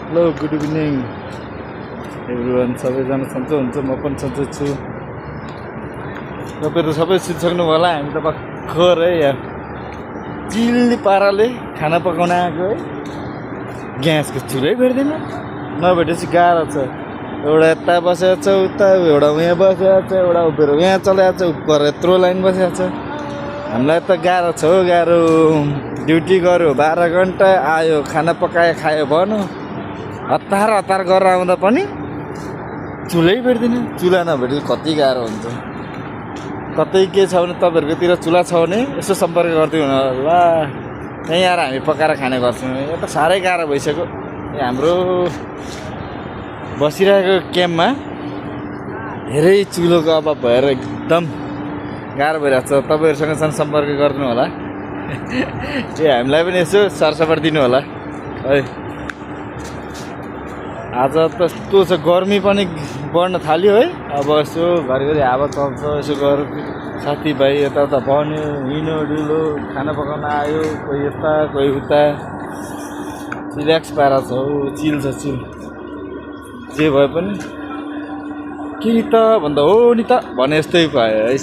hello good evening everyone सबैजना सन्चो हुन्छ म पनि सन्चो छु तपाईँहरू सबै सुतिसक्नु होला हामी त भर्खर है यहाँ चिल्ली पाराले खाना पकाउन आएको है ग्यासको चुलै भेट्दैन नभेटेपछि गाह्रो छ एउटा यता बसेको छ उता एउटा यहाँ बसेको छ एउटा उभिएर यहाँ चलेको छ उपर यत्रो लाइन बसेको छ हामीलाई त गाह्रो छ हो गाह्रो ड्युटी गऱ्यो 12 घन्टा आयो खाना पकायो खायो भन्यो हतार हतार गरेर आउँदा पनि चुलै भेट्दैन चुला नभेटेपछि कति गाह्रो हुन्छ कतै के छ भने तपाईँहरूकोतिर चुला छ भने यसो सम्पर्क गरिदिनु होला यहीँ आएर हामी पकाएर खाने गर्छौँ यो त साह्रै गाह्रो भइसक्यो हाम्रो बसिरहेको क्याम्पमा धेरै चुलोको अभाव भएर एकदम गाह्रो भइरहेको छ तपाईँहरूसँग सम्पर्क गरिदिनु होला हामीलाई पनि यसो सरसफाइ दिनु होला है आज त यस्तो छ गर्मी पनि बढ्न थाल्यो है अब यसो घरिघरि हावा चल्छ यसो गर साथीभाइ यताउता भन्यो हिँड्यो डुलो खाना पकाउन आयो कोही यता कोही उता रिल्याक्स पारा छ हौ चिल छ चिल जे भए पनि के नि त भन्दा हो नि त भने जस्तै भयो है